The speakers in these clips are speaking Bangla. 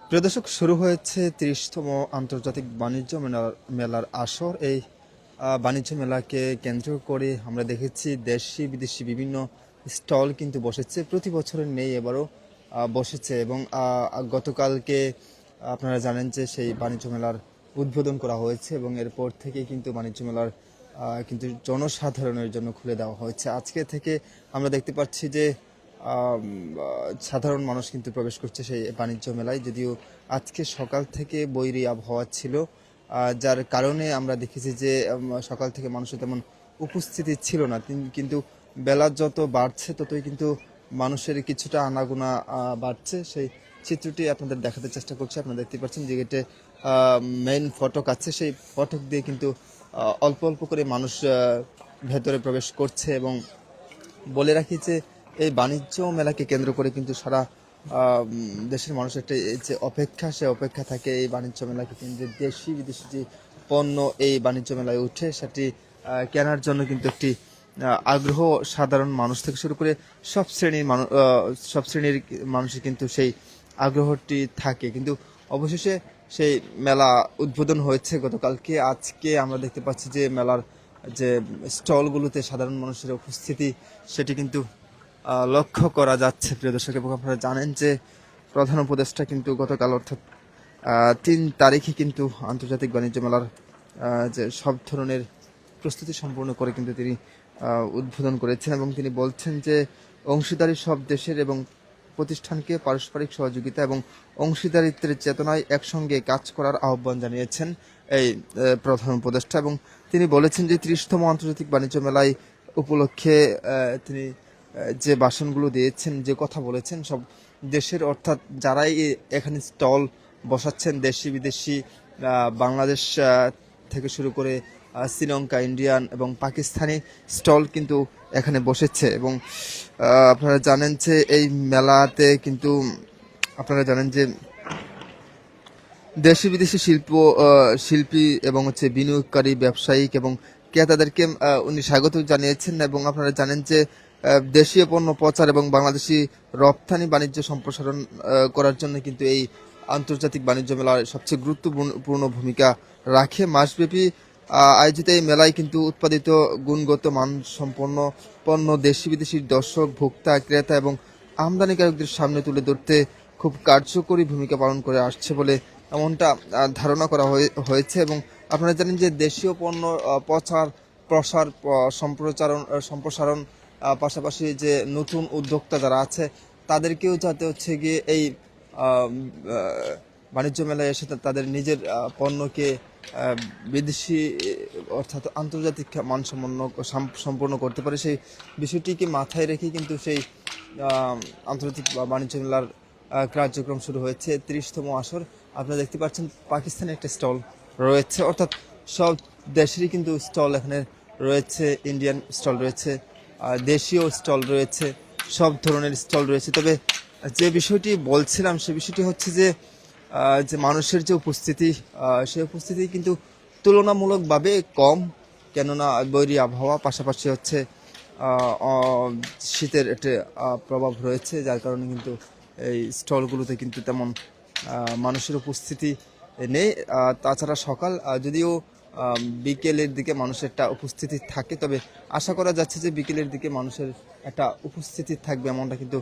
প্রিয় দর্শক, শুরু হয়েছে ৩০তম আন্তর্জাতিক বাণিজ্য মেলার আসর। এই বাণিজ্য মেলাকে কেন্দ্র করে আমরা দেখেছি দেশি বিদেশি বিভিন্ন স্টল কিন্তু বসেছে। প্রতি বছরের নেই, এবারও বসেছে। এবং গতকালকে আপনারা জানেন যে সেই বাণিজ্য মেলার উদ্বোধন করা হয়েছে এবং এরপর থেকে কিন্তু বাণিজ্য মেলার কিন্তু জনসাধারণের জন্য খুলে দেওয়া হয়েছে। আজকে থেকে আমরা দেখতে পাচ্ছি যে সাধারণ মানুষ কিন্তু প্রবেশ করছে সেই বাণিজ্য মেলায়। যদিও আজকে সকাল থেকে বৈরী আবহাওয়া ছিল, যার কারণে আমরা দেখেছি যে সকাল থেকে মানুষের তেমন উপস্থিতি ছিল না। কিন্তু বেলা যত বাড়ছে ততই কিন্তু মানুষের কিছুটা আনাগোনা বাড়ছে। সেই চিত্রটি আপনাদের দেখাতে চেষ্টা করছি। আপনারা দেখতে পাচ্ছেন যে গেটে মেইন ফটক আছে, সেই ফটক দিয়ে কিন্তু অল্প অল্প করে মানুষ ভেতরে প্রবেশ করছে। এবং বলে রাখি যে এই বাণিজ্য মেলাকে কেন্দ্র করে কিন্তু সারা দেশের মানুষের একটা যে অপেক্ষা, সে অপেক্ষা থাকে এই বাণিজ্য মেলাকে কেন্দ্রে। দেশি বিদেশি যে পণ্য এই বাণিজ্য মেলায় উঠে সেটি কেনার জন্য কিন্তু একটি আগ্রহ সাধারণ মানুষ থেকে শুরু করে সব শ্রেণীর মানুষের কিন্তু সেই আগ্রহটি থাকে। কিন্তু অবশেষে সেই মেলা উদ্বোধন হয়েছে গতকালকে। আজকে আমরা দেখতে পাচ্ছি যে মেলার যে স্টলগুলোতে সাধারণ মানুষের উপস্থিতি সেটি কিন্তু লক্ষ্য করা যাচ্ছে, প্রিয় দর্শক। এবং আপনারা জানেন যে প্রধান উপদেষ্টা কিন্তু গতকাল অর্থাৎ ৩ তারিখে কিন্তু আন্তর্জাতিক বাণিজ্য মেলার যে সব ধরনের প্রস্তুতি সম্পূর্ণ করে কিন্তু তিনি উদ্বোধন করেছেন। এবং তিনি বলছেন যে অংশীদারি সব দেশের এবং প্রতিষ্ঠানকে পারস্পরিক সহযোগিতা এবং অংশীদারিত্বের চেতনায় একসঙ্গে কাজ করার আহ্বান জানিয়েছেন এই প্রধান উপদেষ্টা। এবং তিনি বলেছেন যে ৩০তম আন্তর্জাতিক বাণিজ্য মেলায় উপলক্ষে তিনি যে ভাষণগুলো দিয়েছেন, যে কথা বলেছেন, সব দেশের অর্থাৎ যারাই এখানে স্টল বসাচ্ছেন, দেশি বিদেশি, বাংলাদেশ থেকে শুরু করে শ্রীলঙ্কা, ইন্ডিয়ান এবং পাকিস্তানি স্টল কিন্তু এখানে বসেছে। এবং আপনারা জানেন যে এই মেলাতে কিন্তু আপনারা জানেন যে দেশি বিদেশি শিল্পী এবং বিনিয়োগকারী, ব্যবসায়িক এবং ক্রেতাদেরকে উনি স্বাগত জানিয়েছেন। এবং আপনারা জানেন যে দেশীয় পণ্য প্রচার এবং বাংলাদেশি রপ্তানি বাণিজ্য সম্প্রসারণ করার জন্য কিন্তু এই আন্তর্জাতিক বাণিজ্য মেলার সবচেয়ে গুরুত্বপূর্ণ ভূমিকা রাখে। মাসব্যাপী আয়োজিত এই মেলায় কিন্তু উৎপাদিত গুণগত মানসম্পন্ন পণ্য দেশি বিদেশি দর্শক, ভোক্তা, ক্রেতা এবং আমদানিকারকদের সামনে তুলে ধরতে খুব কার্যকরী ভূমিকা পালন করে আসছে বলে এমনটা ধারণা করা হয়েছে। এবং আপনারা জানেন যে দেশীয় পণ্য প্রসার, সম্প্রসারণ পাশাপাশি যে নতুন উদ্যোক্তা যারা আছে তাদেরকেও যাতে গিয়ে এই বাণিজ্য মেলায় এসে তাদের নিজের পণ্যকে বিদেশি অর্থাৎ আন্তর্জাতিক সম্পন্ন করতে পারে, সেই বিষয়টিকে মাথায় রেখে কিন্তু সেই আন্তর্জাতিক বাণিজ্য মেলার কার্যক্রম শুরু হয়েছে। ৩০তম আসর। আপনারা দেখতে পাচ্ছেন পাকিস্তানে একটা স্টল রয়েছে, অর্থাৎ সব দেশেরই কিন্তু স্টল এখানে রয়েছে। ইন্ডিয়ান স্টল রয়েছে, দেশীয় স্টল রয়েছে, সব ধরনের স্টল রয়েছে। তবে যে বিষয়টি বলছিলাম সে বিষয়টি হচ্ছে যে মানুষের যে উপস্থিতি, সেই উপস্থিতি কিন্তু তুলনামূলকভাবে কম। কেননা বৈরী আবহাওয়া, পাশাপাশি শীতের একটা প্রভাব রয়েছে, যার কারণে কিন্তু এই স্টলগুলোতে কিন্তু তেমন মানুষের উপস্থিতি নেই। তাছাড়া সকাল যদিও বিকেলের দিকে মানুষের একটা উপস্থিতি থাকে, তবে আশা করা যাচ্ছে যে বিকেলের দিকে মানুষের একটা উপস্থিতি থাকবে, এমনটা কিন্তু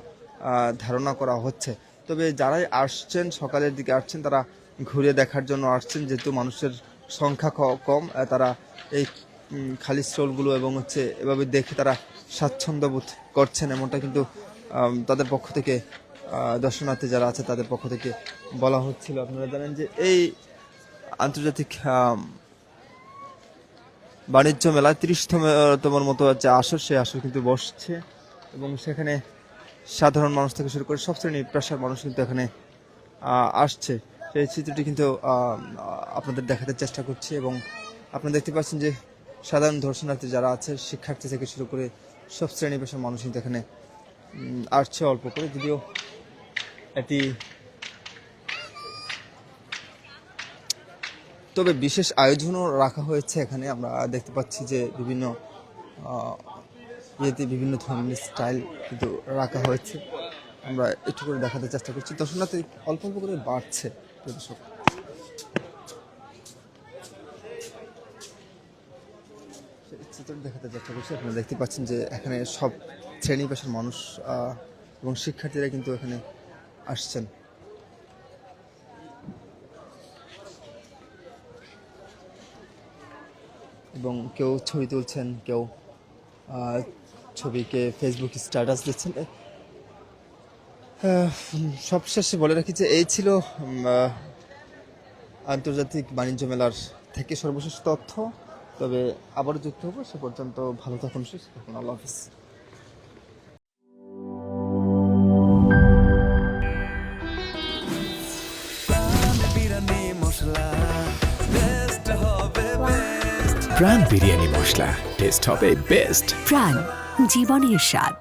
ধারণা করা হচ্ছে। তবে যারাই আসছেন, সকালের দিকে আসছেন, তারা ঘুরে দেখার জন্য আসছেন। যেহেতু মানুষের সংখ্যা কম, তারা এই খালি স্টলগুলো এবং এভাবে দেখে তারা স্বাচ্ছন্দ্য বোধ করছেন, এমনটা কিন্তু তাদের পক্ষ থেকে, দর্শনার্থী যারা আছে তাদের পক্ষ থেকে বলা হচ্ছিল। আপনারা জানেন যে এই আন্তর্জাতিক বাণিজ্য মেলায় ৩০তম মতো যে আসর, সেই আসর কিন্তু বসছে। এবং সেখানে সাধারণ মানুষ থেকে শুরু করে সব শ্রেণীর পেশার মানুষ কিন্তু এখানে আসছে। সেই চিত্রটি কিন্তু আপনাদের দেখাতে চেষ্টা করছি। এবং আপনারা দেখতে পাচ্ছেন যে সাধারণ দর্শনার্থী যারা আছে, শিক্ষার্থী থেকে শুরু করে সব শ্রেণী পেশার মানুষ কিন্তু এখানে আসছে অল্প করে। যদিও এটি তবে বিশেষ আয়োজনও রাখা হয়েছে এখানে। আমরা দেখতে পাচ্ছি যে বিভিন্ন ধরনের স্টাইল কিন্তু রাখা হয়েছে। আমরা একটু করে দেখাতে চেষ্টা করছি। দর্শনার্থী অল্প অল্প করে বাড়ছে প্রিয় দর্শক। চিত্র দেখাতে চেষ্টা করছি। আপনারা দেখতে পাচ্ছেন যে এখানে সব শ্রেণী পেশার মানুষ এবং শিক্ষার্থীরা কিন্তু এখানে আসছেন। এবং কেউ ছবি তুলছেন, কেউ ছবিকে ফেসবুক স্ট্যাটাস দিচ্ছেন। সবশেষে বলে রাখি যে এই ছিল আন্তর্জাতিক বাণিজ্য মেলার থেকে সর্বশেষ তথ্য। তবে আবারও যুক্ত হবো, সে পর্যন্ত ভালো থাকুন, সুস্থ থাকুন। আল্লাহ হাফিজ। প্রাণ বিরিয়ানি মশলা, টেস্ট হবে বেস্ট। প্রাণ, জীবনের স্বাদ।